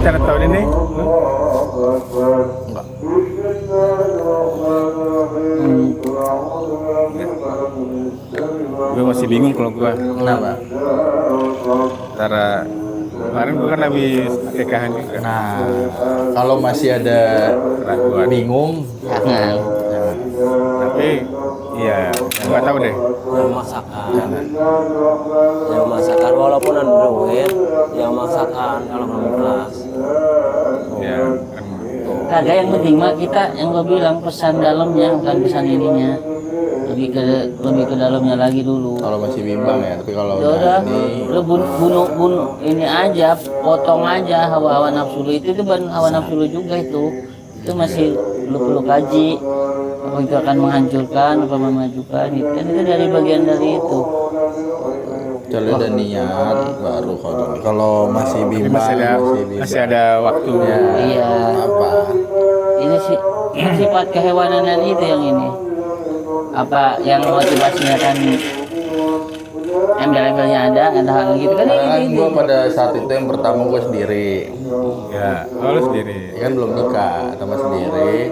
bicara tahun ini? Enggak. Gue masih bingung kalau gue. Kenapa? Antara kemarin gue kan habis akekahan juga. Nah, kalau masih ada Keraguan. bingung, jangan. Tapi iya, nggak tahu deh. Yang masakan walaupun ada duit, yang masakan kalau belum ikhlas. Ya, kan. Kagak, yang penting mah kita yang gue bilang pesan dalamnya bukan pesan ininya. Lebih ke dalamnya lagi dulu. Kalau masih bimbang ya, tapi kalau Ya udah, ini lu bunuh ini aja, potong aja hawa nafsu lu itu bukan hawa nafsu lu juga itu masih lu perlu kaji apa itu akan menghancurkan apa memajukan itu kan itu dari bagian dari itu. kecuali ada niat baru kalau masih Jadi bimbang masih ada waktunya. Iya, apa ini sih sifat kehewananan itu yang ini apa yang motivasinya kan embel-embelnya ada hal gitu kan karena kan itu. gue pada saat itu yang pertama gue sendiri Ya, lu sendiri. ya kan belum nikah sama sendiri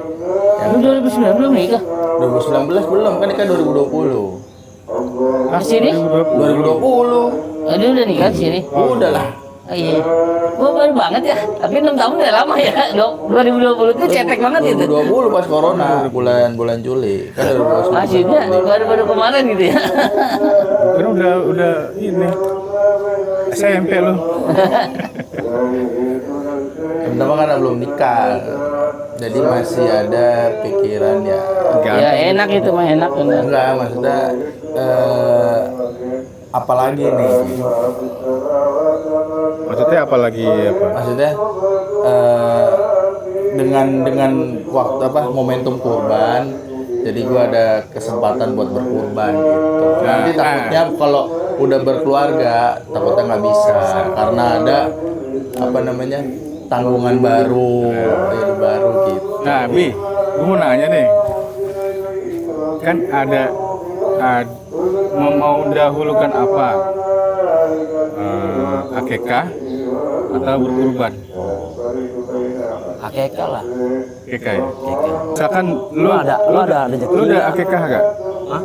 yang Lu 2009 belum nikah? 2019 belum kan nikah 2020 Di sini? 2020 Dia udah nikah di sini? udah lah. Oh iya. Gua baru banget ya. Tapi 6 tahun udah lama ya. 2020 tuh cetek banget itu. 2020 pas corona bulan Juli kan 2019 Maksudnya baru kemarin gitu ya. Kan udah ini SMP lu. pertama karena belum nikah jadi masih ada pikiran ya Ya enak itu mah enak bener. enggak maksudnya apalagi nih Maksudnya apalagi apa? maksudnya dengan waktu apa momentum kurban jadi gua ada kesempatan buat berkurban gitu nanti takutnya kalau udah berkeluarga takutnya nggak bisa karena ada apa namanya tanggungan baru gitu. Nah, Bi, gue mau nanya nih. Kan ada mau dahulukan apa? Akekah atau berkurban? Akekah lah. Akekah ya. Akekah. Misalkan Lu ada rezeki. lu udah akekah gak? Hah?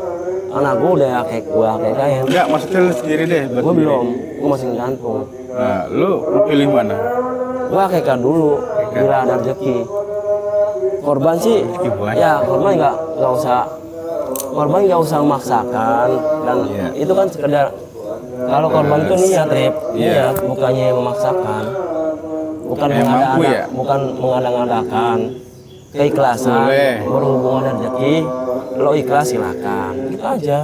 Anak gua udah akekahin. Enggak, maksudnya lu sendiri deh. buat Gua sendiri. belum. Gua masih gantung. Nah, lu pilih mana? Gua akekah dulu. Bila ada rezeki. Korban sih, banyak. ya korban nggak usah. Korban nggak usah memaksakan dan Iya. itu kan sekedar kalau korban itu niat, Rip. Iya. Niat, bukannya memaksakan. Bukan Yang mampu ya? bukan mengada-ngadakan. Keikhlasan, Boleh. berhubung ada rezeki, lo ikhlas silakan. Gitu aja.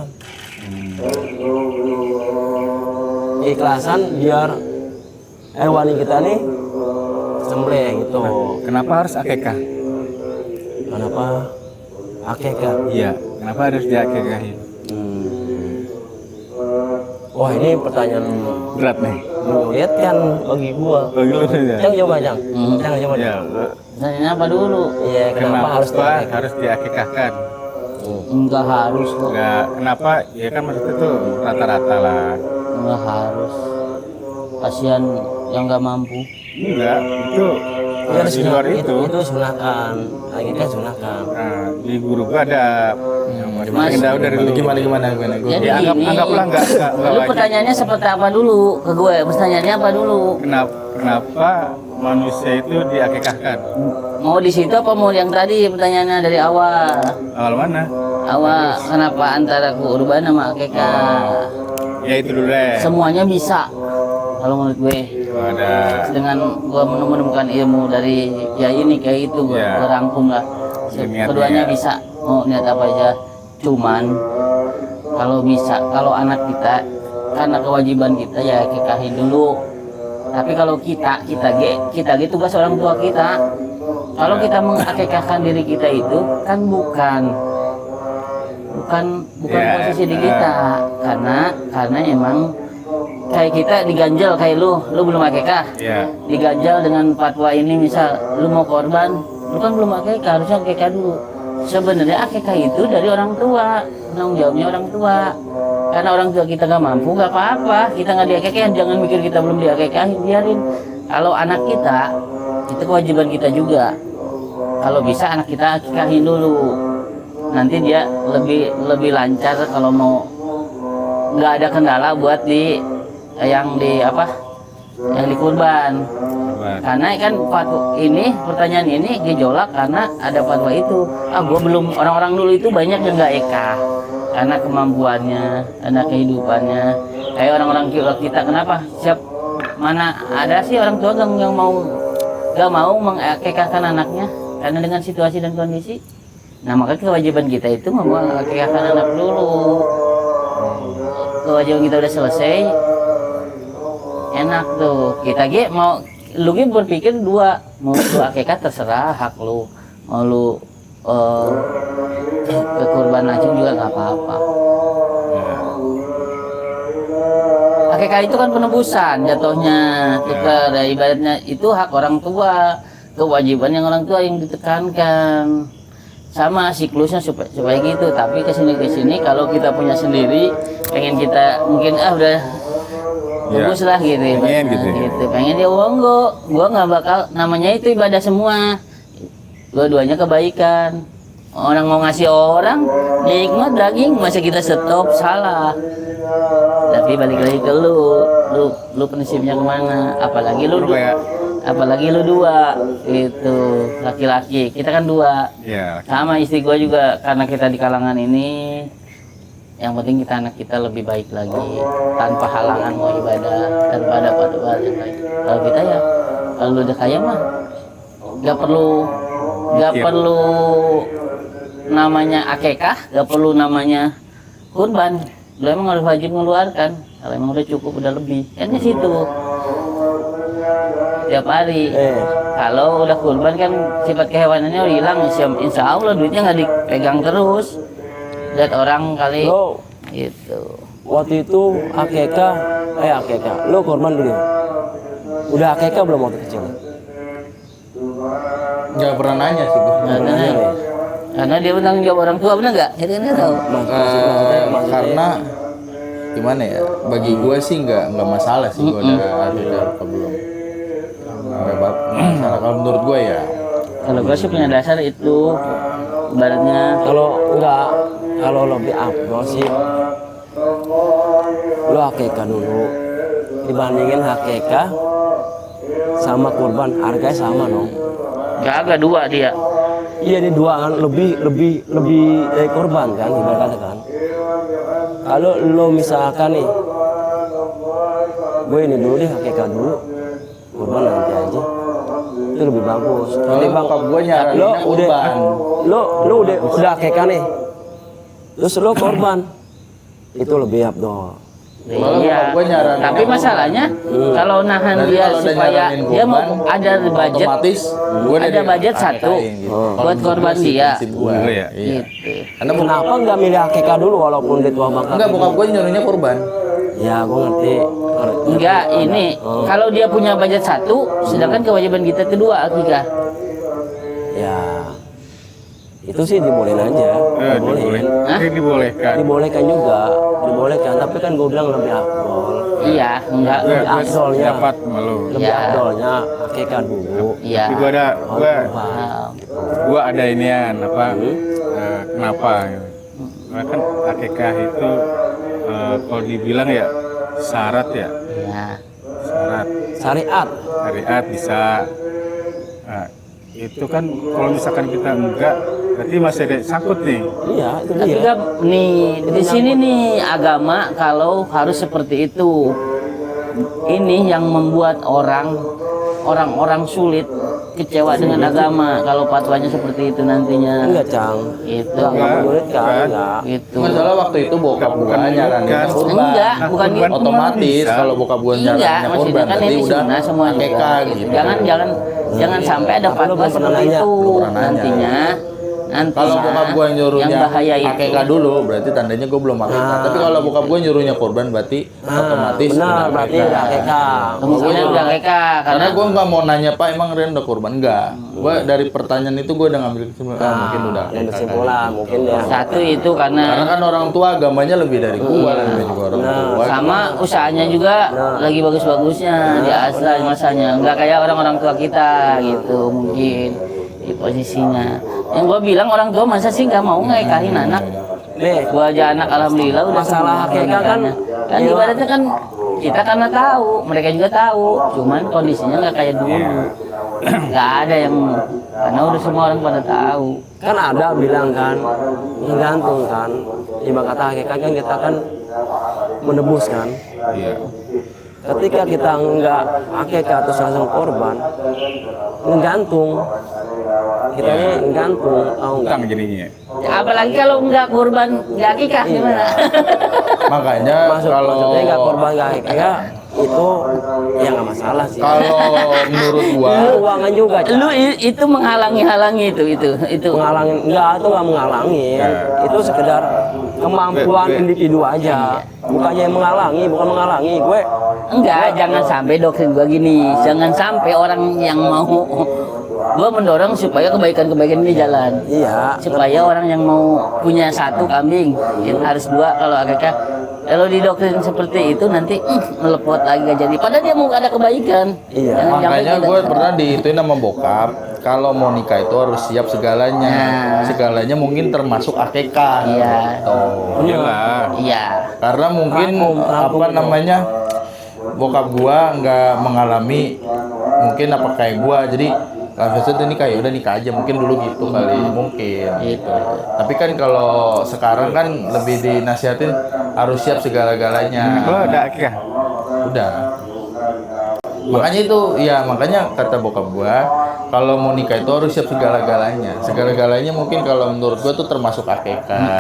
Keikhlasan biar hewan kita nih sembelih gitu. Kenapa harus akekah? Kenapa? Akekah. Iya, kenapa harus diakekahin? Wah, ini pertanyaan Berat nih. lihat kan bagi gua. Bagi lu ya. Yang coba Jang. Jangan coba. Ya, Tanya apa dulu? Iya, kenapa harus diakekah? harus diakekahkan? Enggak harus kok. Enggak, kenapa? Ya kan maksudnya tuh rata-rata lah. Enggak harus. Kasihan yang nggak mampu. Enggak, itu Ya, di luar itu. itu sunahkan. Lagi kan sunahkan. Nah, di guru gua ada yang Mas. tahu dari lu. gimana Jadi Ya, anggaplah enggak Lu wajib. pertanyaannya seperti apa dulu ke gue? Pertanyaannya apa dulu? Kenapa manusia itu diakekahkan? Mau di situ apa mau yang tadi pertanyaannya dari awal? Awal mana? Awal kenapa antara kurban sama akekah? Ya itu dulu deh. Semuanya bisa. Kalau menurut gue Ada dengan gue menemukan ilmu dari ya ini kayak itu gue Ya. rangkum lah. Niatnya. Keduanya bisa mau niat apa aja. Cuman kalau bisa kalau anak kita karena kewajiban kita ya akekahin dulu. Tapi kalau kita gitu tugas orang tua kita. Kalau kita mengakekahkan diri kita itu kan bukan Ya, posisi di kita karena emang kayak kita diganjel kayak lu belum akekah. ya. Diganjal dengan fatwa ini misal lu mau korban, lu kan belum akekah, harusnya akekah dulu. Sebenarnya akekah itu dari orang tua, tanggung jawabnya orang tua. Karena orang tua kita nggak mampu, nggak apa-apa, kita nggak diakekahin, jangan mikir kita belum diakekahin, biarin. Kalau anak kita itu kewajiban kita juga. Kalau bisa anak kita akikahin dulu, nanti dia lebih lancar kalau mau, nggak ada kendala buat yang dikurban. Karena kan pertanyaan ini gejolak karena ada fatwa itu. Orang-orang dulu itu banyak yang nggak eka karena kemampuannya, karena kehidupannya. Kayak orang-orang kita, kenapa mana ada sih orang tua yang nggak mau mengakekahkan anaknya karena dengan situasi dan kondisi. Nah, maka kewajiban kita itu mengakekahkan anak dulu. Kewajiban kita udah selesai, enak tuh. Kita lu berpikir mau lu akekah terserah, hak lu. Mau lu ke kurban langsung juga nggak apa-apa. Akekah itu kan penebusan jatuhnya, tukar ibaratnya itu hak orang tua, kewajiban yang orang tua yang ditekankan, sama siklusnya supaya gitu. Tapi kesini kalau kita punya sendiri, pengen kita mungkin udah bagus lah gitu, pengen dia gua nggak bakal, namanya itu ibadah semua, dua-duanya kebaikan. Orang mau ngasih orang nikmat daging, masa kita stop, salah. Tapi balik lagi ke lu prinsipnya kemana? Apalagi lu dua itu laki-laki, kita kan dua. Sama istri gua juga, karena kita di kalangan ini, yang penting anak kita lebih baik lagi, tanpa halangan mau ibadah, tanpa ada fatwa yang lain. Kalau kita ya, kalau lu udah kaya mah nggak perlu namanya akekah, nggak perlu namanya kurban. Lu emang harus wajib mengeluarkan. Kalau emang udah cukup, udah lebih, kan di situ tiap hari. Kalau udah kurban kan sifat kehewanannya udah hilang, insya Allah duitnya nggak dipegang terus. Lihat orang kali gitu. Waktu itu akekah, lo korban dulu. Udah akekah belum waktu kecil? Nggak pernah nanya sih gue. Karena dia bertanggung jawab orang tua, benar nggak? Kita nggak tahu. Karena gimana ya? Bagi gue sih nggak masalah sih gue udah akekah apa belum. Nggak masalah kalau menurut gue ya. Kalau gue sih punya dasar itu, ibaratnya kalau lebih afdol sih lo akekah dulu, dibandingin akekah sama kurban, harganya sama dong. Gak dua dia. Iya, di dua kan lebih dari kurban kan, ibaratnya kan. Kalau lo misalkan nih, gue ini dulu deh akekah dulu, kurban nanti aja, itu lebih bagus. Nanti bokap gue nyaraninnya kurban. Lo udah akekah nih, terus lo korban, itu lebih abdol. Iya. Tapi masalahnya kalau nahan dia supaya dia mau ada budget, ada budget satu buat korban dia. Gitu. Karena kenapa nggak milih akekah dulu walaupun di tua bangka? Enggak, bokap gue nyuruhnya kurban. Ya, gue ngerti. Enggak, ini kalau dia punya budget satu, sedangkan kewajiban kita kedua akikah. Ya, itu sih dibolehin aja. Dibolehkan juga, tapi kan gue bilang lebih afdol. Iya, enggak afdolnya. Dapat malu. Lebih afdolnya akekah dulu. Iya. Gua ada inian kenapa? Karena kan akekah itu kalau dibilang ya syarat ya. Iya. Syariat bisa. Nah, itu kan kalau misalkan kita enggak, berarti masih ada sangkut nih. Iya, itu Tapi dia. kan nih di sini nih agama kalau harus seperti itu. Ini yang membuat orang-orang sulit kecewa dengan agama kalau fatwanya seperti itu nantinya. Enggak, Cang. Itu. Enggak. Gitu. Masalah waktu itu bokap gue nyaraninnya kurban. Enggak, bukan gitu. Otomatis kalau bokap gue nyaraninnya kurban, kan berarti ini udah sunnah semua juga. akekah gitu. Jangan sampai ada fatwa seperti itu nantinya. Nanti Kalau bokap gue yang nyuruhnya yang bahaya itu. akekah dulu, berarti tandanya gue belum akekah. Tapi kalau bokap gue nyuruhnya kurban, berarti otomatis benar, udah berarti akekah. udah akekah. Kemungkinan udah akekah Karena gue nggak mau nanya Pak, emang Rian udah kurban? Enggak. Gue dari pertanyaan itu gue udah ngambil kesimpulan, mungkin udah Dan akekah. kesimpulan mungkin ya. satu itu Karena karena kan orang tua agamanya lebih dari gue, namanya juga orang tua. sama usahanya juga lagi bagus-bagusnya di asal masanya, nggak kayak orang-orang tua kita gitu mungkin di posisinya. Yang gue bilang orang tua masa sih nggak mau ngekahin anak. Nih, Gua aja anak alhamdulillah udah Masalah sembuh akekah kan, kan ibaratnya kan kita karena tahu, mereka juga tahu, cuman kondisinya nggak kayak dulu. Nggak ada yang karena udah semua orang pada tahu. kan ada bilang kan menggantung kan. Ibarat kata akekah kan kita kan menebus kan. Iya. Ketika kita enggak akekah terus langsung korban, menggantung. Kita ini menggantung, tahu enggak? Utang jadinya. Apalagi kalau nggak kurban nggak akikah gimana? Makanya Maksudnya enggak korban enggak akekah itu ya nggak masalah sih. kalau menurut gua Itu uangan juga. Cak. Lu itu menghalangi itu. Menghalangi enggak itu nggak menghalangi. Itu sekedar kemampuan individu aja. Bukannya menghalangi, bukan menghalangi. Gue Enggak, jangan sampai doktrin gua gini. Jangan sampai orang yang mau gua mendorong supaya kebaikan-kebaikan ini jalan. iya. Supaya orang yang mau punya satu kambing harus dua kalau akikah. Kalau didoktrin seperti itu nanti melepot lagi gak jadi. Padahal dia mau ada kebaikan. Iya. Jangan sampai makanya kita- gue pernah diituin sama bokap, kalau mau nikah itu harus siap segalanya. Segalanya mungkin termasuk akekah. Iya. Gitu. Iyalah. Iya. Karena mungkin apa namanya, bokap gua nggak mengalami mungkin apa kayak gua, jadi maksudnya nikah ya udah nikah aja, mungkin dulu gitu kali, mungkin gitu. Tapi kan kalau sekarang kan lebih dinasihatin harus siap segala-galanya. Lo ada akikah? Udah. Makanya itu ya, makanya kata bokap gua kalau mau nikah itu harus siap segala-galanya. Segala-galanya mungkin kalau menurut gua tuh termasuk akekah.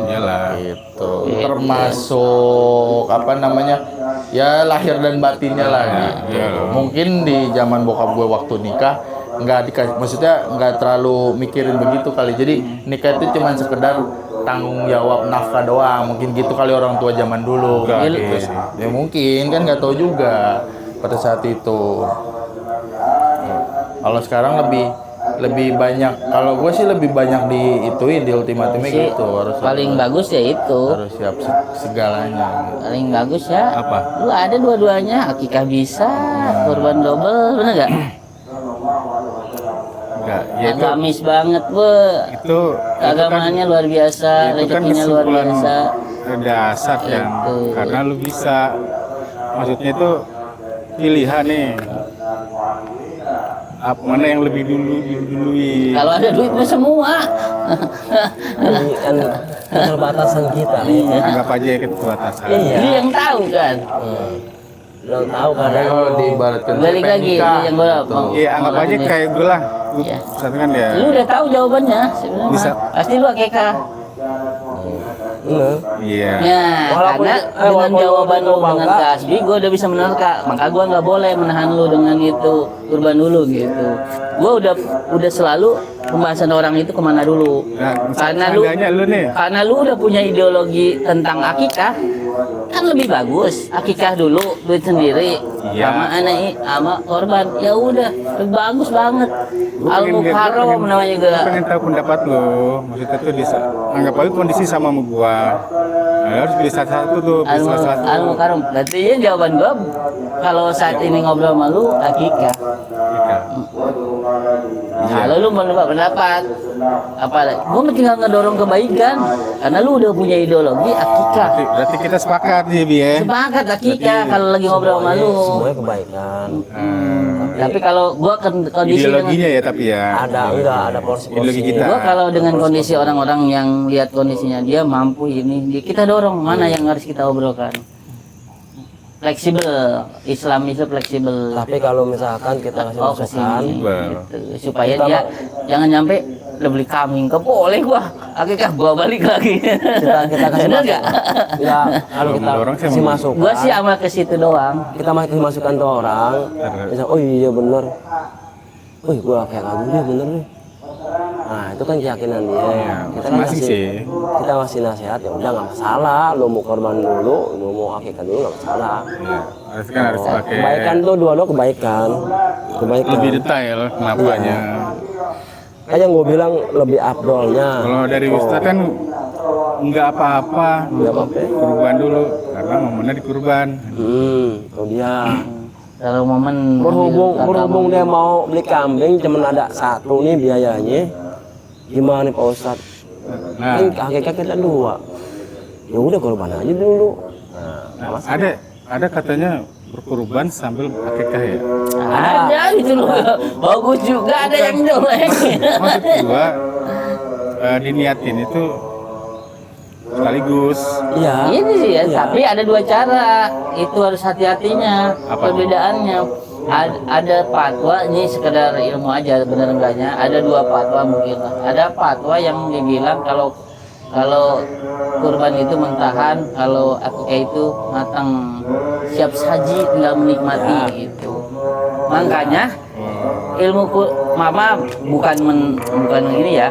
Iyalah. Gitu. Termasuk apa namanya? Ya lahir dan batinnya lah gitu. Mungkin di zaman bokap gue waktu nikah nggak dikasih, maksudnya nggak terlalu mikirin begitu kali. Jadi nikah itu cuma sekedar tanggung jawab nafkah doang. Mungkin gitu kali orang tua zaman dulu. Nggak Mungkin. gitu sih. Ya mungkin kan nggak tahu juga pada saat itu. Kalau sekarang lebih banyak, kalau gue sih lebih banyak diituin, di ultimatumnya Sih, gitu, harus paling bagus ya itu. harus siap segalanya gitu. Paling bagus ya. Apa? Lu ada dua-duanya, akikah bisa, kurban double, bener gak? Enggak. Ya itu Agamis banget, Bu. itu Agamanya luar biasa, itu kan rezekinya luar kesimpulan biasa. dasar yang Itu. karena lu bisa, maksudnya itu pilihan nih, apa mana yang lebih dului. Kalau ada duitnya semua. Ini kan keterbatasan kita nih. Anggap aja keterbatasan. Iya. Dia yang tahu kan. Lo tahu kan? Makanya kalau diibaratkan Balik pengen lagi nikah, yang gua gitu. mau. Iya, anggap aja kayak gue lah. Iya. Misalkan ya. Lu udah tahu jawabannya sebenarnya. Bisa. Pasti lu akikah. Bener. Iya. Ya, Walaupun- karena dengan walaupun jawaban lu bangga. dengan tasbih, gue udah bisa menerka. Maka gue nggak boleh menahan lu dengan itu kurban dulu gitu. Gue udah selalu pembahasan orang itu kemana dulu. Nah, Karena lu, seandainya lu nih. karena lu udah punya ideologi tentang akikah, kan lebih bagus akikah dulu duit sendiri Iya. sama anak sama korban. Ya udah, lebih bagus banget. Al Mukarram namanya juga. Gue pengen tahu pendapat lo. Maksudnya tuh bisa anggap aja kondisi sama gua. Nah, harus pilih satu tuh, pilih salah satu. Al Mukarram. Berarti ya jawaban gua kalau saat ini ngobrol sama lu akikah. Iya. Kalau lu mendapat pendapat apa? Gua tinggal ngedorong kebaikan karena lu udah punya ideologi akikah. Berarti kita sepakat nih, Bi ya. Sepakat akikah kalau lagi ngobrol sama lu. Semuanya kebaikan. Tapi kalau gua kondisi dengan Ideologinya ya, tapi ya. Ada porsi-porsi. Ideologi kita. gua kalau dengan kondisi orang-orang yang lihat kondisinya dia mampu ini, kita dorong mana yang harus kita obrolkan. Fleksibel, Islam itu fleksibel. Tapi kalau misalkan kita kasih Oh, masukan, kesini Betul. gitu. Supaya dia jangan nyampe udah beli kambing ke boleh gua akikah gua balik lagi. kita kasih Bener masukan. nggak? Ya, kalau kita Mendorong sih kasih emang. masukan. Gua sih sama ke situ doang. Kita kasih masukan ke orang. Misal, oh iya bener. Wih, gua kayak dulu deh bener nih. Nah itu kan keyakinan dia. Iya, Kita kan masing-masing sih. kita masih nasihat ya udah nggak masalah. Lu mau korban dulu, lu mau akikah dulu nggak masalah. Iya, harus kan harus pakai Kebaikan tuh dua-dua kebaikan. lebih detail kenapanya. Kayak yang gue bilang lebih afdolnya. Kalau dari Ustadz kan nggak apa-apa, Nggak apa-apa. kurban dulu karena momennya di kurban. Itu dia. Kalau momen Berhubung dia mau beli kambing cuman ada satu nih biayanya. Gimana nih Pak Ustadz? Nah, Ini akikah kita dua. Ya udah korban aja dulu. nah, ada katanya berkurban sambil akikah ya. ada itu loh. Bagus juga ada yang jelek. Maksud gua diniatin itu sekaligus. Iya. Ini sih ya, Iya. tapi ada dua cara. Itu harus hati-hatinya. Apa? Perbedaannya. Ada fatwa, ini sekedar ilmu aja bener enggaknya. Ada dua fatwa mungkin lah. Ada fatwa yang dibilang kalau kurban itu mentahan, kalau akikah itu matang, siap saji, tinggal menikmati gitu. Makanya mama bukan ini ya.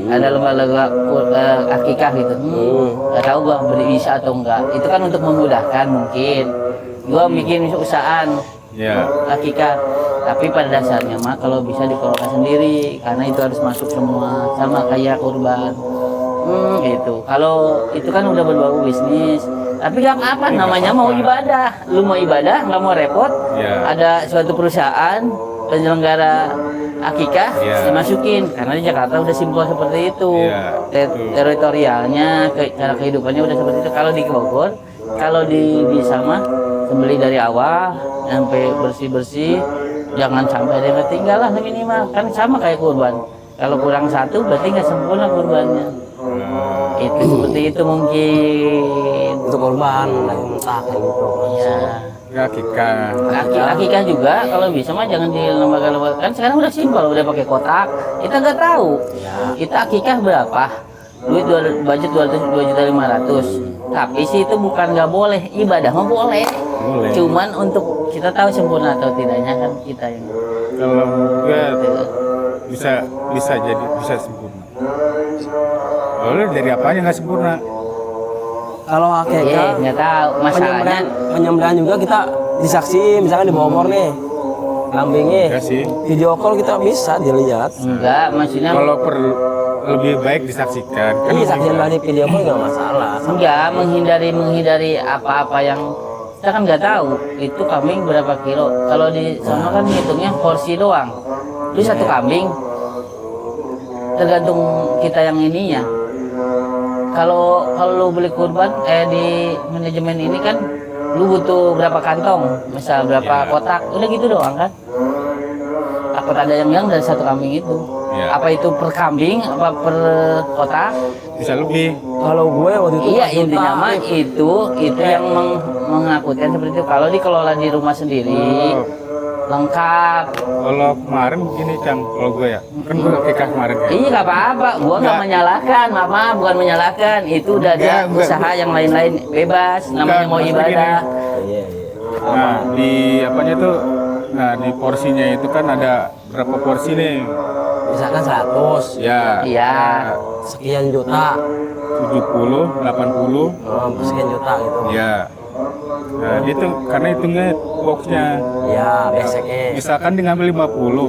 Ada lembaga akikah gitu. Gak tahu gua bisa atau enggak. Itu kan untuk memudahkan mungkin. Gua bikin usahaan Ya. akikah, tapi pada dasarnya mah kalau bisa dikelola sendiri karena itu harus masuk semua sama kayak kurban. Gitu. Kalau itu kan udah berbau bisnis, tapi gak apa-apa, namanya mau ibadah. Lu mau ibadah nggak mau repot. Ya. Ada suatu perusahaan penyelenggara akikah dimasukin karena di Jakarta udah simpel seperti itu. Ya, Teritorialnya, cara kehidupannya udah seperti itu. Kalau di Bogor, kalau di bisa mah sembelih dari awal sampai bersih-bersih, jangan sampai ada yang ketinggalan lah minimal. Kan sama kayak kurban. Kalau kurang satu berarti nggak sempurna kurbannya. Itu seperti itu mungkin. Untuk korban lagi mentah kayak gitu. Ya. Akikah. Akikah juga kalau bisa mah jangan di lembaga-lembaga, kan sekarang udah simpel, udah pakai kotak. Kita nggak tahu. Kita akikah berapa? Budget 2.500.000. Tapi sih itu bukan nggak boleh, ibadah mah boleh. Cuman untuk kita tahu sempurna atau tidaknya kan kita yang. Kalau enggak bisa jadi bisa sempurna. Lalu dari apanya nggak sempurna? Kalau akikah Nggak tahu masalahnya. penyembelihan juga kita disaksiin, misalkan di Bogor nih kambingnya, Enggak sih. video call kita bisa dilihat. Enggak, maksudnya Kalau lebih baik disaksikan. Kan Ini saksian dari video call nggak masalah. enggak menghindari apa-apa yang kita kan nggak tahu itu kambing berapa kilo. Kalau di sana kan hitungnya porsi doang. Itu satu kambing tergantung kita yang ininya. Kalau lu beli kurban di manajemen ini kan lu butuh berapa kantong, misal berapa kotak, udah gitu doang kan. Takut ada yang dari satu kambing itu. Ya. Apa itu per kambing, apa per kotak? bisa lebih. Kalau gue waktu itu Iya, pas intinya juta, mah itu yang mengakutkan seperti itu. Kalau dikelola di rumah sendiri lengkap. Kalau kemarin begini Cang, kalau gue ya, kan gue akikah kemarin ya. Iya nggak apa-apa, gua nggak menyalahkan, mama bukan menyalahkan. Itu udah ada Enggak, usaha yang lain-lain bebas, namanya mau maksudnya ibadah. Iya, iya. Nah, di apanya tuh, nah di porsinya itu kan ada berapa porsi nih? Misalkan 100, Ya, Iya. sekian juta, 70, 80, sekian juta gitu. ya. Nah, itu karena hitungnya boxnya. Ya, beseknya. Misalkan dia ngambil 50,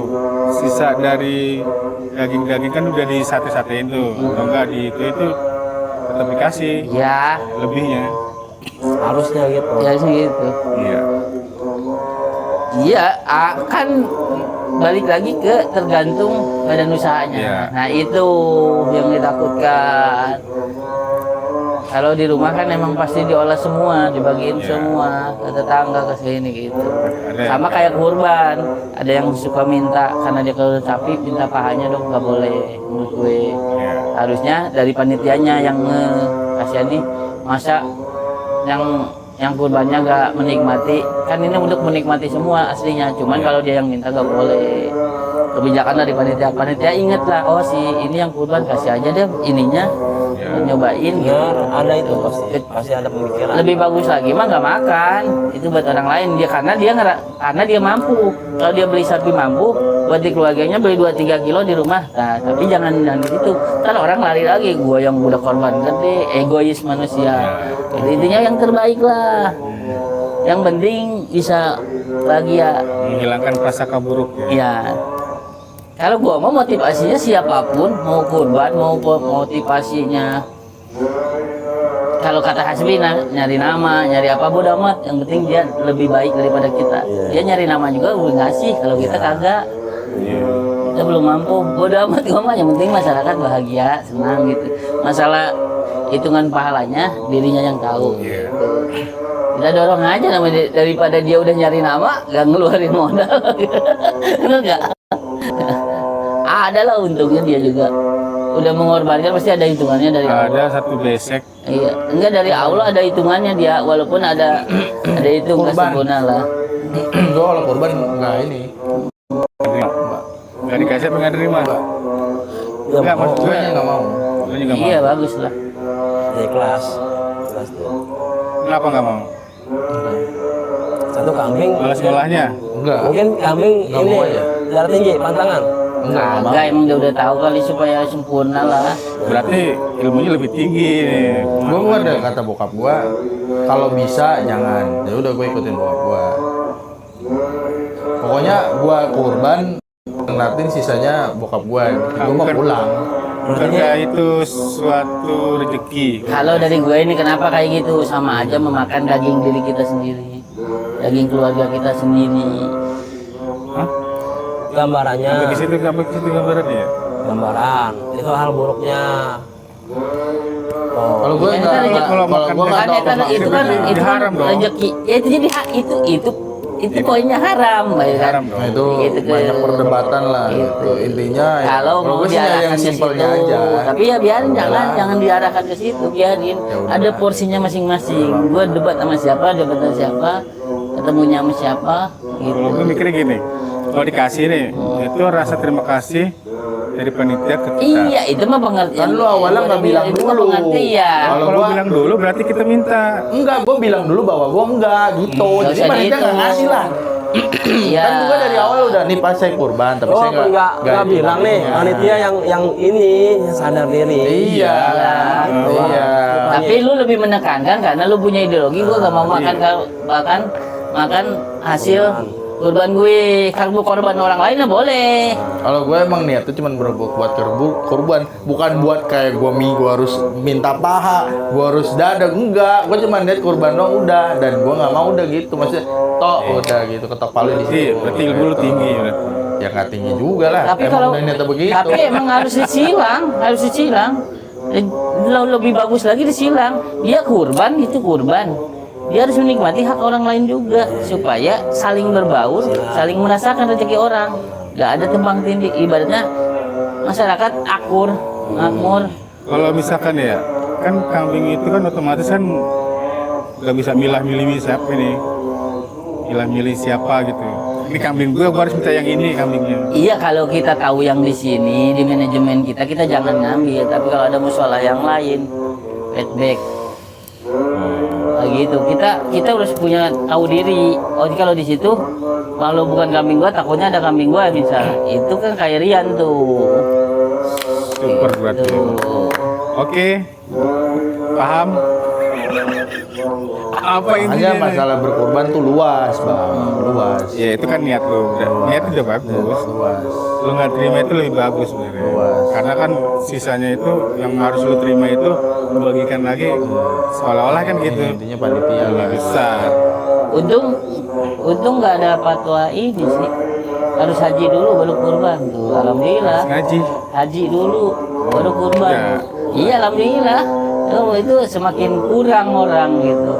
sisa dari daging-daging kan udah di sate-satein tuh. Kalau enggak di itu tetap dikasih Ya, lebihnya. Harusnya gitu. ya segitu. Iya. Iya, kan balik lagi ke tergantung badan usahanya. Iya. Nah itu yang ditakutkan. Kalau di rumah kan emang pasti diolah semua, dibagiin Iya. semua ke tetangga ke sini gitu. Ada Sama kayak kurban, ada yang suka minta karena dia kalau sapi minta pahanya dong, nggak boleh menurut gue. Iya. Harusnya dari panitianya yang kasihan nih, masa yang kurbannya nggak menikmati, kan ini untuk menikmati semua aslinya, cuman Iya. kalau dia yang minta nggak boleh kebijakan dari panitia ingatlah, oh si ini yang kurban kasih aja deh ininya, nyobain gitu. Benar, ada itu pasti ada pemikiran. Lebih bagus lagi mah nggak makan, itu buat orang lain dia karena dia mampu. Kalau dia beli sapi mampu, buat di keluarganya beli 2-3 kilo di rumah. Nah, tapi jangan di situ. Ntar orang lari lagi, gua yang udah korban gede, egois manusia. Jadi intinya yang terbaik lah. Yang penting bisa bahagia. Menghilangkan prasangka buruk ya. Ya. Kalau gua mau motivasinya siapapun, mau kurban, mau motivasinya. Kalau kata Hasbi nyari nama, nyari apa bodo amat. Yang penting dia lebih baik daripada kita. Dia nyari nama juga udah ngasih. Kalau kita kagak, kita belum mampu. Bodo amat gua mah. Yang penting masyarakat bahagia, senang gitu. Masalah hitungan pahalanya dirinya yang tahu. Kita dorong aja namanya daripada dia udah nyari nama, gak ngeluarin modal. Enggak. Ada lah untungnya dia juga. Udah mengorbankan pasti ada hitungannya dari Allah. Ada satu besek. Iya, enggak dari Allah ada hitungannya dia, walaupun ada hitung kesempurnaan lah. Gua kalau kurban nggak ini. Nggak dikasih apa nggak terima? Ya, Nggak, maksud Gue gue nggak mau. Gue juga mau. Iya bagus lah. ikhlas tuh. Kenapa nggak mau? Satu kambing. Malas ngolahnya. Enggak. Mungkin kambing Nggak ini mau aja. darah tinggi, pantangan. Enggak, emang dia udah tahu kali supaya sempurna lah. Berarti ilmunya lebih tinggi nih. Gue ada kata bokap gue, kalau bisa jangan. Ya udah gue ikutin bokap gue. Pokoknya gue kurban, ngeliatin sisanya bokap gue. Gue mau pulang. Bukankah itu suatu rezeki? Kalau dari gue ini kenapa kayak gitu, sama aja memakan daging diri kita sendiri, daging keluarga kita sendiri. Hah? Gambarannya, Sampai ke situ gambarannya ya? gambaran. Itu hal buruknya. Oh, Kalau gue Ya, nggak, kan kalau makan gue nggak Kan tahu itu kan Jadi haram dong. rezeki. Ya, itu jadi itu poinnya haram, ya kan? Haram dong. Nah itu Gitu kan. banyak perdebatan lah. Gitu. Gitu. Intinya ya, Kalau mau gue sih nyari diarahkan yang ke situ, simpelnya aja. tapi ya biarin Udahlah. jangan diarahkan ke situ, biarin. Ya udah. Ada porsinya masing-masing. Gue debat sama siapa, ketemunya sama siapa, gitu. Kalau gue mikirnya gini, kalau dikasih nih, itu rasa terima kasih dari panitia ke kita. Iya, itu mah pengertian. Kan lu awalnya nggak bilang itu mah dulu. pengertian. Kalau Kalau gue gua- bilang dulu berarti kita minta. Enggak, gue bilang dulu bahwa gue enggak gitu. Nggak Jadi usah panitia gitu. nggak ngasih lah. Iya. Kan gue dari awal udah nih pas saya kurban, tapi oh saya nggak bilang nih, panitia yang ini yang sadar diri. Iya, Gitu. iya. Tapi lu lebih menekankan karena lu punya ideologi, gua gak mau makan makan hasil kurban gue. Kalau korban orang lain ya boleh. Kalau gue emang niatnya cuma buat kurban, bukan buat kayak gue gue harus minta paha, gue harus dada, enggak. Gue cuma niat kurban dong udah, dan gue nggak mau udah gitu, maksudnya tok udah gitu ketok palu di Berarti, situ. berarti ilmu lu tinggi. Berarti. Ya nggak tinggi juga lah. Tapi Emang kalau udah niatnya begitu. tapi emang harus disilang. Lebih bagus lagi disilang. Dia kurban itu kurban. Dia harus menikmati hak orang lain juga supaya saling berbaur, saling merasakan rezeki orang. Gak ada tumpang tindih. Ibaratnya masyarakat makmur. Kalau misalkan ya, kan kambing itu kan otomatis kan nggak bisa milah-milih siapa nih, milah-milih siapa gitu. Ini kambing gue harus minta yang ini kambingnya. Iya, kalau kita tahu yang di sini di manajemen kita jangan ngambil. Tapi kalau ada musola yang lain, feedback. Nah, gitu. Kita harus punya tahu diri. Oh, kalau di situ kalau bukan kambing gua, takutnya ada kambing gua bisa. Itu kan kayak Rian tuh. Super berarti. Gitu. Oke, paham. Apa Hanya intinya? masalah berkurban tuh luas bang, luas. Ya itu kan niat lu, niat udah bagus. Luas. Lu nggak terima itu lebih bagus sebenarnya. Luas. Karena kan sisanya itu yang harus lu terima itu lu bagikan lagi seolah-olah kan gitu. Intinya panitia lah. Besar. Untung nggak ada fatwa ini sih. Harus haji dulu baru kurban tuh. Alhamdulillah. Ngaji. Haji dulu baru kurban. Ya. Iya, alhamdulillah. Oh, itu semakin kurang orang gitu.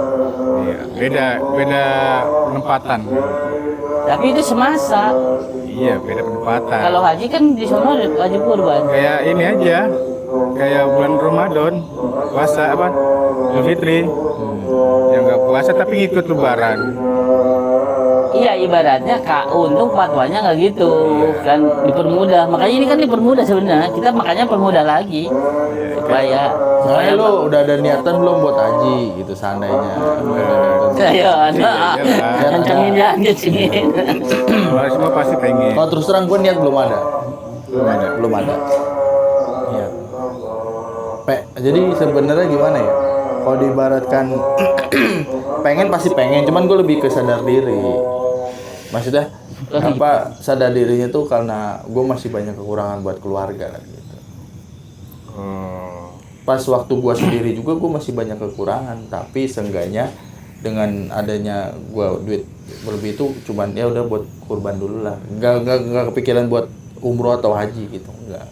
Iya, beda penempatan. Tapi itu semasa. Iya, beda penempatan. Kalau haji kan di sana wajib kurban. Kayak ini aja, kayak bulan Ramadan, puasa apa? Idul Fitri. Yang nggak puasa tapi ngikut lebaran. Iya ibaratnya untung fatwanya nggak gitu kan dipermudah. Makanya ini kan dipermudah sebenarnya. Kita makanya permudah lagi supaya Soalnya lu udah ada niatan belum buat haji gitu seandainya. Udah ada niatan. saya ada Iyalah. kencengin aja sini. Kalau semua pasti pengen. Kalau terus terang gue niat belum ada. Belum ada. Iya. Jadi sebenarnya gimana ya? Kalau diibaratkan pengen pasti pengen, cuman gue lebih ke sadar diri. Maksudnya apa sadar dirinya tuh karena gue masih banyak kekurangan buat keluarga gitu. Pas waktu gue sendiri juga gue masih banyak kekurangan, tapi seenggaknya dengan adanya gue duit berlebih itu cuman ya udah buat kurban dulu lah. Nggak kepikiran buat umroh atau haji gitu, enggak.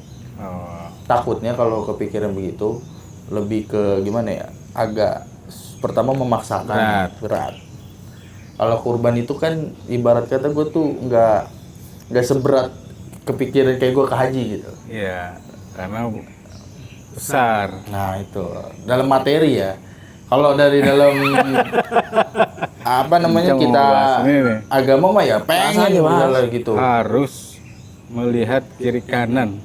Takutnya kalau kepikiran begitu lebih ke gimana ya, agak pertama memaksakan berat. Kalau kurban itu kan ibarat kata gue tuh nggak seberat kepikiran kayak gue ke haji gitu. Iya, karena besar. Nah itu dalam materi ya. Kalau dari dalam apa namanya Kita mau kita bahas ini nih. agama mah ya pengen misalnya gitu. Harus melihat kiri kanan.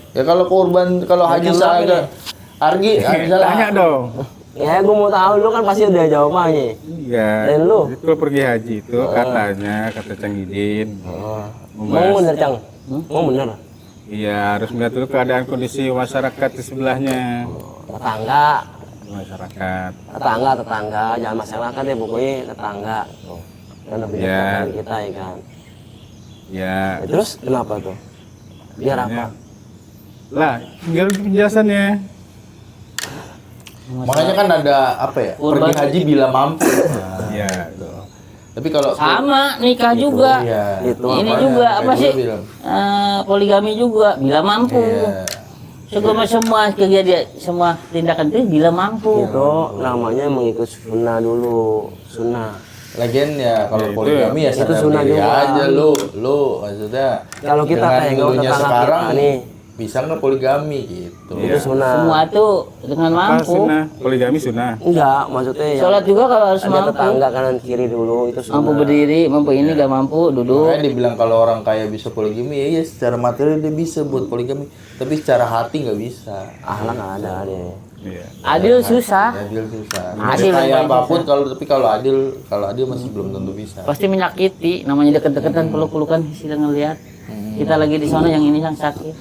Ya kalau kurban, kalau haji saya Argi, misalnya Tanya dong. Ya gue mau tahu lu kan pasti udah jawabannya. Iya. Dan lu? Itu pergi haji itu katanya kata Cang Idin. Mau bener Cang? Mau bener? Iya, harus melihat dulu keadaan kondisi masyarakat di sebelahnya. Tetangga, Masyarakat. tetangga, jangan masyarakat ya pokoknya tetangga. Tuh. Kan lebih dekat Ya. dari kita ya kan. Ya. Ya, terus kenapa tuh? Biar apa? Lah, tinggal penjelasannya. makanya kan ada apa ya? Kurban. Pergi haji bila mampu. Nah, Iya, itu. tapi kalau Sama nikah juga. iya, Itu Ini makanya juga kayak apa gue sih? bilang, Poligami juga bila mampu. iya. Semua kejadian semua tindakan itu bila mampu. Itu namanya mengikut sunnah dulu, sunnah. Lagian ya kalau Ya, itu poligami ya itu sadar sunnah diri juga. aja lu maksudnya Kalau kita dengan kayak dulunya tetangga sekarang kita nih. bisa nggak poligami gitu. Itu sunnah. Semua tuh dengan Apa mampu. sunnah? Poligami sunnah. Enggak, maksudnya ya. Sholat juga kalau harus Ada mampu. tetangga kanan kiri dulu itu sunnah. Mampu berdiri, mampu ini gak mampu duduk. Makanya dibilang kalau orang kaya bisa poligami, ya iya secara materi dia bisa buat poligami, tapi secara hati nggak bisa. Ahlak nggak ada deh. Iya. Adil susah. Adil susah. Adil Kaya yang apapun kalau adil masih belum tentu bisa. Pasti menyakiti. Namanya deket-deketan peluk-pelukan sih ngelihat. Kita lagi di sana yang ini yang sakit.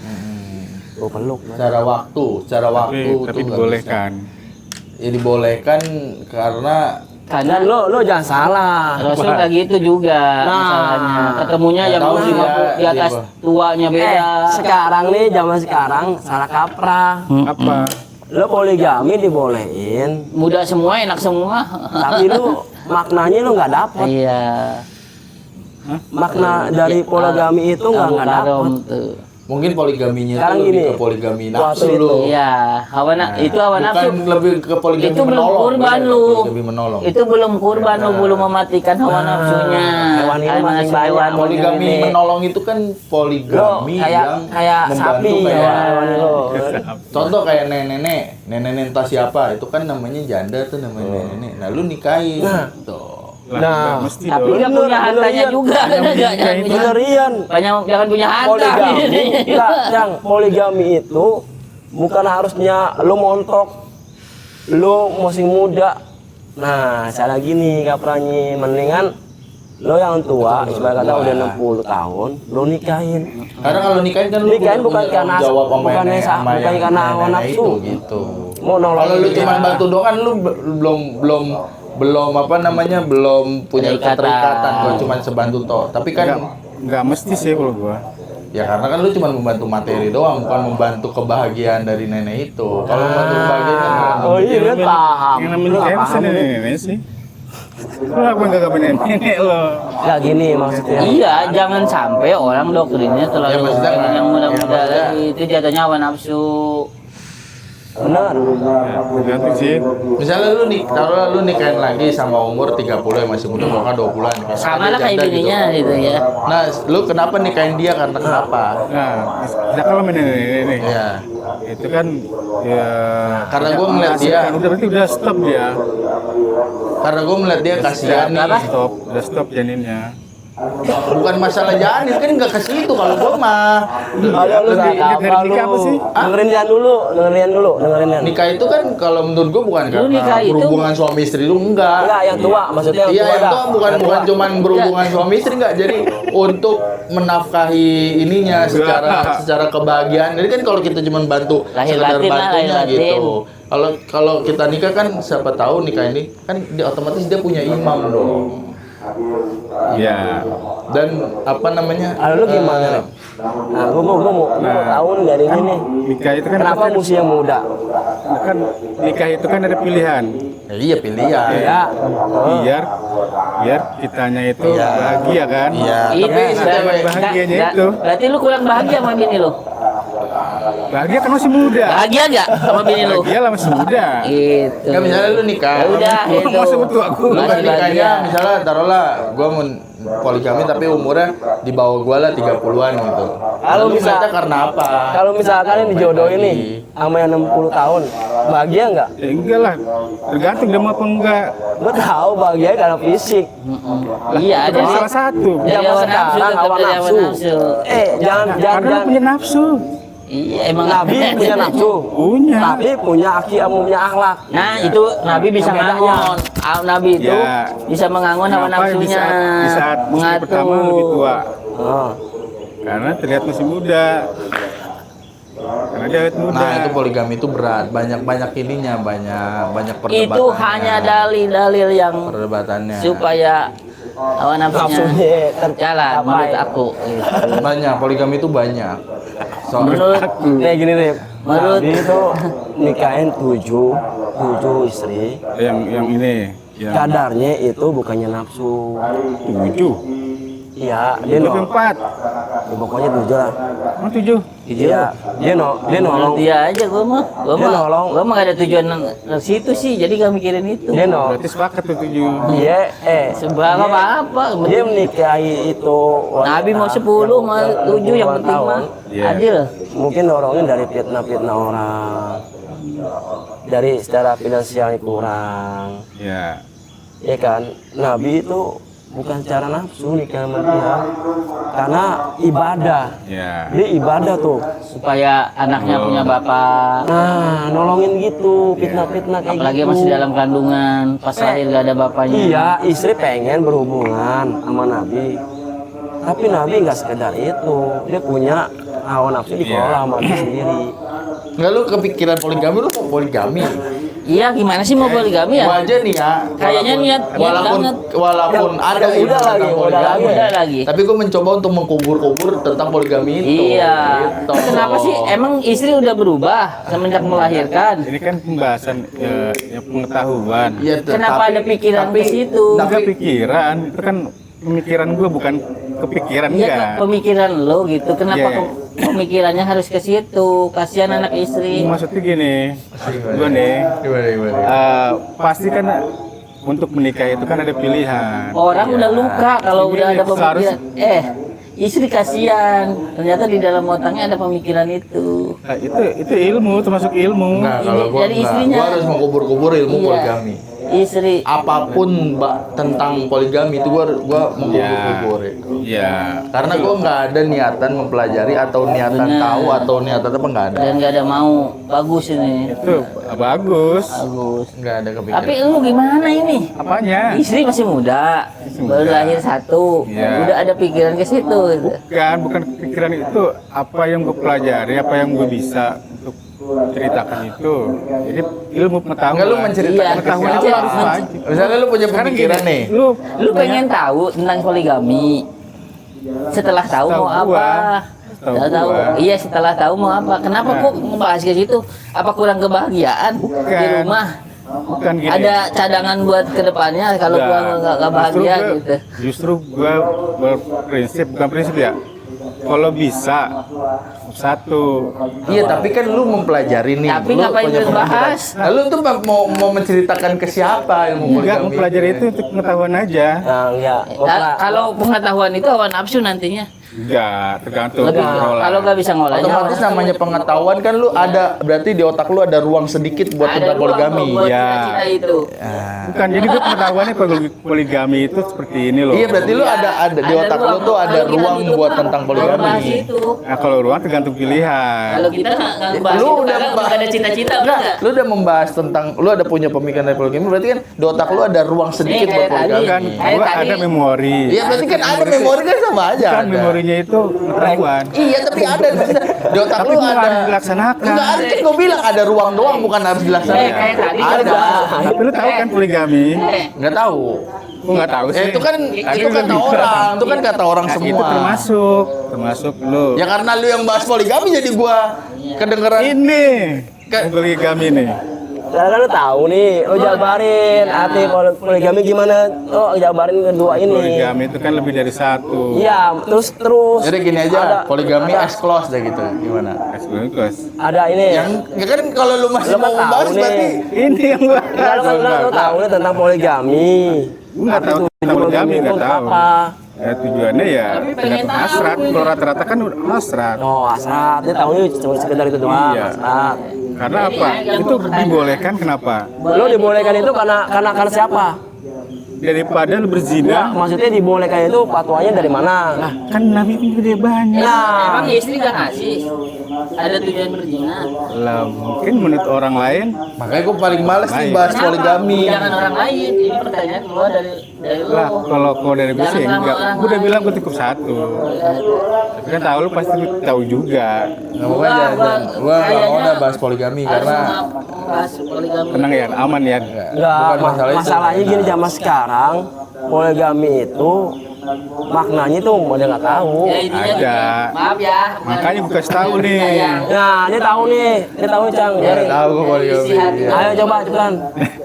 Gue peluk. Secara waktu Tapi tuh nggak dibolehkan. bisa. Ya dibolehkan karena Karena Dan lo jangan salah. Rasul kayak gitu juga Nah, misalnya. Ketemunya yang tahu sih 50 dia- di atas tuanya beda. Sekarang nih zaman sekarang salah kaprah. Apa? Lo poligami dibolehin, Muda semua, enak semua. tapi lu maknanya lu nggak dapet. Iya. Makna dari poligami itu nggak dapet. Karom tuh. mungkin poligaminya Sekarang tuh lebih gini, ke poligami waktu nafsu itu, lu. Iya, itu hawa nafsu. Bukan lebih ke poligami Itu belum menolong. kurban bener, lu. Poligami menolong. Itu belum kurban lu, belum mematikan hawa nafsunya. hewan ini Kayak masih ngasih banyak. hewan Poligami ini. menolong itu kan poligami Lo yang kayak membantu sapi ya kayak hewan lo. contoh kayak nenek entah siapa itu kan namanya janda tuh namanya nenek. Nah lu nikahin tuh. Lah, Nah, nggak mesti Tapi dong. nggak punya hartanya bener, juga. Jangan punya Bener Ian. jangan punya harta. Poligami, enggak, yang poligami itu bukan harusnya lo montok, lo masih muda. Nah, salah gini kapranya, mendingan lo yang tua, ibarat kata udah 60 tahun, lo nikahin. Karena kalau nikahin kan lu Nikahin bukan punya karena- tanggung jawab sama bukan nenek- sa- sama bukan yang karena hawa nenek nafsu. itu gitu. Mau nolongin Kalau lu dia. cuma bantu doang kan lu belum apa namanya belum punya Keterikatan. keterikatan kalau cuma sebantu toh. Tapi kan Nggak mesti sih kalau gua. ya karena kan lu cuma membantu materi doang bukan membantu kebahagiaan dari nenek itu. Kalau membantu kebahagiaan kan Oh iya, dia paham. Yang Lu namanya nggak kayak paham. nenek sih. Lu apa nggak punya nenek lo? Nggak gini maksudnya. Iya, jangan sampai orang doktrinnya Ya, terlalu maksudnya kan, yang muda-muda ya, maksudnya- lagi. Itu jatuhnya hawa nafsu. Benar. Tergantung sih. misalnya lu nikahin lagi sama umur 30 yang masih muda bahkan 20-an. Sama lah kayak bininya gitu ya. Nah, lu kenapa nikahin dia karena kenapa? Nah, misalnya kalau nenek nih, Ya. itu kan ya Karena gua ngeliat dia. kan udah berarti udah stop dia. karena gue melihat dia kasihan nih. Udah stop janinnya. Bukan masalah janin kan nggak ke situ kalau gue mah. Kalau lu Lebih- nggak dari apa nikah apa lu. sih? Dengerin Yan dulu. Dengerin Yan. Nikah itu kan kalau menurut gue bukan Lu nikah karena itu- berhubungan suami istri lu enggak. Enggak, yang tua, maksudnya yang Iya, tua yang dah. itu bukan Yang bukan tua. cuman berhubungan suami istri enggak. Jadi untuk menafkahi ininya secara kebahagiaan. Jadi kan kalau kita cuman bantu Lahir sekedar batin lah, bantunya lahir batin. gitu. Kalau kita nikah kan siapa tahu nikah ini kan dia otomatis dia punya imam dong. Iya. Dan apa namanya? Lu gimana, Rep? Nah, gua mau tahu nih dari ini nih. Nikah itu kan Kenapa mesti yang muda? kan nikah itu kan ada pilihan. Iya pilihan. Ya. Biar kitanya itu Iya. bahagia kan. Iya. Iya, Tapi si berarti- cewek bahagianya nggak- itu. Berarti lu kurang bahagia sama bini lu. Bahagia kan masih muda. Bahagia nggak sama bini lu? Bahagia lah masih muda. Gitu. Enggak misalnya lu nikah. Ya udah, itu. Masa betul aku. Lu kan Masih nikahnya bahagia. misalnya taruhlah gua mau poligami tapi umurnya di bawah gua lah 30-an gitu. Kalau Lu bisa- ngajak karena apa? Kalau misalkan ini dijodohin nih sama yang 60 tahun, bahagia nggak? Ya enggak lah. Tergantung dia mau apa enggak. Gua tahu bahagia karena fisik. Iya, Itu kan salah satu. Dari Zaman hawa nafsu, sekarang tetap hawa dari hawa nafsu. nafsu. Jangan Karena lu punya nafsu. Iya, emang Nabi punya nafsu. Punya. Tapi punya punya akhlak. Nah, itu Nabi bisa Yang bedanya. ngangon. Nabi itu Ya. bisa mengangon hawa Kenapa nafsunya. di saat istri pertama lebih Mengatur. tua? Oh. Karena terlihat masih muda. Karena dia awet muda. Nah, itu poligami itu berat, banyak ininya, banyak perdebatannya. Itu hanya dalil-dalil yang perdebatannya. supaya hawa nafsunya Nafsunya terjalan menurut aku. Gitu. Banyak poligami itu banyak. Menurut Kayak gini nih. Menurut- Nabi itu nikahin tujuh istri. Yang ini, yang Kadarnya itu bukannya nafsu. 7. Iya, dia Lebih 4. pokoknya 7 lah. Oh 7. Iya, dia nolong. dia aja gua mah Dia nolong. gua mah gak ada tujuan ke situ sih, jadi gak mikirin itu. Dia nolong. Berarti sepakat tuh 7. Dia Seberapa apa-apa. dia menikahi itu Nabi mau 10 mau 7 yang penting mah Iya. adil. mungkin dorongin dari fitnah orang, dari secara finansialnya kurang, Ya. ya kan. Nabi itu bukan secara nafsu nikah sama dia, karena ibadah. Ya. Dia ibadah tuh. Supaya anaknya punya bapak. Nah, nolongin gitu, fitnah-fitnah kayak Apalagi gitu. masih dalam kandungan, pas lahir gak ada bapaknya. Iya, istri pengen berhubungan sama Nabi. Tapi Nabi nggak sekedar itu, dia punya hawa nafsu dikelola sama dia sendiri. Enggak lu kepikiran poligami, lu mau poligami. Iya, gimana sih mau poligami Gua ya? aja nih ya. Kayaknya niat walaupun banget. ada Udah ilmu lagi, tentang udah poligami. Udah lagi. Tapi gue mencoba untuk mengkubur-kubur tentang poligami itu. Iya. Gitu. Kenapa sih? Emang istri udah berubah semenjak melahirkan? Ini kan pembahasan ya, pengetahuan. Iya, Kenapa ada pikiran ke situ? Enggak pikiran, itu kan pemikiran gue bukan kepikiran Iya, enggak. pemikiran lo gitu. Kenapa Iya. pemikirannya harus ke situ? Kasihan anak istri. Maksudnya gini, gue nih, pasti kan untuk menikah itu kan ada pilihan. Orang udah luka kalau udah ada Seharusnya- pemikiran. Istri kasihan. Ternyata di dalam otaknya ada pemikiran itu. Nah, itu ilmu, termasuk ilmu. Nah, kalau gua Jadi enggak, istrinya- gua harus mengkubur-kubur ilmu Iya. poligami. Istri. Apapun tentang poligami itu gua mengkubur-kubur itu. Ya. Karena gua nggak ada niatan mempelajari atau niatan Benar. tahu atau niatan apa nggak ada. Dan gak ada mau. Bagus ini. Itu bagus. Bagus. Nggak ada kepikiran. Tapi lu gimana ini? Apanya? Istri masih muda, Masih baru muda. lahir 1, Iya. udah ada pikiran ke situ. Bukan pikiran itu, apa yang gue pelajari, apa yang gue bisa untuk ceritakan itu. Jadi ilmu pengetahuan. Nggak, lu menceritakan Iya, pengetahuan ke itu siapa? harus wajib. Misalnya lu punya Sekarang pemikiran gini, nih. Lu pengen tahu tentang poligami. Setelah tahu Setahu mau gua. apa? Setahu Setelah tahu. gua. Iya, setelah tahu mau apa? Kenapa Nah. kok ngebahas ke situ? Apa kurang kebahagiaan di Bukan. rumah? Bukan gini. Ada cadangan buat kedepannya kalau gua nggak bahagia gitu. Justru gue berprinsip, bukan prinsip ya. Kalau bisa satu, Iya, tapi kan lu mempelajari nih. Tapi Lu ngapain punya lu bahas? pemikiran. Nah, lu tuh mau menceritakan ke siapa ilmu enggak poligami? mempelajari itu untuk pengetahuan aja. Nah, ya. Kalau pengetahuan itu hawa nafsu nantinya. Enggak, tergantung Lebih pengelola. kalau nggak bisa ngolahnya. Otomatis namanya pengetahuan kan lu ada, berarti di otak lu ada ruang sedikit buat ada tentang poligami. buat Ya. cita-cita itu. Bukan, jadi gue pengetahuannya poligami itu seperti ini loh. Iya, berarti lu ada di Ada otak lu ruang. tuh ada Kalau kita ruang tutup buat kan tentang baru bahas poligami. itu. Nah, kalau ruang tergantung pilihan. Kalau kita nggak bahas Lu itu udah karena membahas- nggak ada cita-cita Enggak, enggak? lu udah membahas tentang lu ada punya pemikiran dari poligami, berarti kan di otak lu ada ruang sedikit Nih, buat kayak tadi. poligami. Kan Kayak gue tadi. ada memori. Iya, berarti kan ada memori kan sama aja. Kan ada. memorinya itu pengetahuan. Iya, tapi ada di otak Tapi lu bukan ada. harus dilaksanakan. Enggak ada, kan gue bilang ada ruang doang, bukan harus dilaksanakan. Kayak tadi Ada. juga. Tapi lu tahu kan poligami? Nggak tahu. Gue nggak tahu sih. Itu kan Tapi itu lu kata bilang. orang, itu kan kata orang Nah, semua. itu termasuk lu. Ya karena lu yang bahas poligami jadi gua kedengeran. Ini Kan- poligami nih. Karena lu tahu nih, lu jabarin arti poligami gimana? Oh, jabarin kedua ini. Poligami itu kan lebih dari satu. Iya, terus. Jadi gini aja, Ada- poligami ada- as close deh gitu. Gimana? Sekaligus. Ada ini. Yang ya kan kalau lu masih Lu mau kan tahu membahas nih. berarti Ini yang gua. Enggak, lu tahu nih tentang poligami. Gua nggak tahu Arti tentang poligami, itu nggak tahu. apa? Ya, tujuannya ya Tapi pengen tergantung tahu. hasrat. Kalau rata-rata kan udah hasrat. Oh, asrat. Dia tahunya cuma sekedar itu doang, Iya. asrat. Karena apa? Itu dibolehkan kenapa? Lu dibolehkan itu karena siapa? Daripada lu Enggak, berzina, maksudnya dibolehkan itu fatwanya dari mana? Nah, kan Nabi kan gede banyak. nah. Emang istri nggak ngasih? Ada tujuan berzina. Lah mungkin menurut orang lain makanya gua paling males nih Baik. bahas Kenapa? poligami. Jangan orang lain. Ini pertanyaan keluar dari lu. lah kalau kau dari gue sih Jangan sama enggak. orang Gue udah lain. bilang gue cukup satu. Tapi kan tahu lu pasti tahu juga. Nggak mau aja, gua nggak mau udah bahas poligami karena bahas poligami. Tenang ya, aman ya. Enggak, bukan masalah itu. masalahnya gini zaman sekarang poligami itu maknanya tuh udah nggak tahu. Ya intinya Ada. gini, maaf ya. Makanya gue kasih tahu nih. Nah, dia tahu nih, Cang. Jadi, tahu gua poligami. Isi hati. ayo coba cepetan.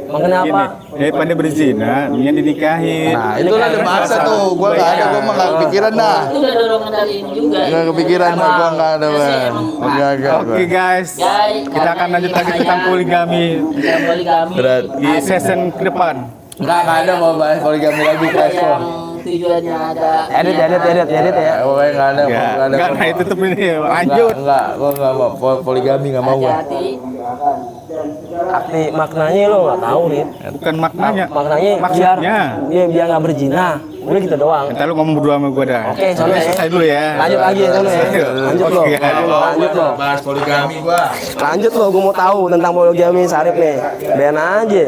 Makanya Gini, apa? daripada berzina, mendingan dinikahin. nah itulah ada bahasa tuh. Gua nggak ada, gua mah nggak kepikiran dah. Itu udah dorongan dari ini juga. Nggak kepikiran dah, gua nggak ada bang. Enggak. Oke guys, kita akan lanjut lagi tentang poligami Tentang poligami. Berat. di season ke depan. Nggak ada mau bahas poligami lagi Ada guys. yang tujuannya ada. Edit ya. Pokoknya nggak ada. Enggak, nah itu tuh ini lanjut. Enggak, gua nggak mau poligami, nggak mau gua. Hati-hati. Arti maknanya lo nggak tahu nih. Bukan maknanya. Maknanya Maksudnya. biar nggak berzina. Udah gitu doang. Entar lu ngomong berdua sama gue dah. Oke, soalnya ya. selesai dulu ya. Lanjut lagi ya, soalnya ya. Lanjut lo. Oke. Lanjut lo. Bahas poligami gua. Lanjut lo, gue mau tahu tentang poligami Sarip nih. Ben aja.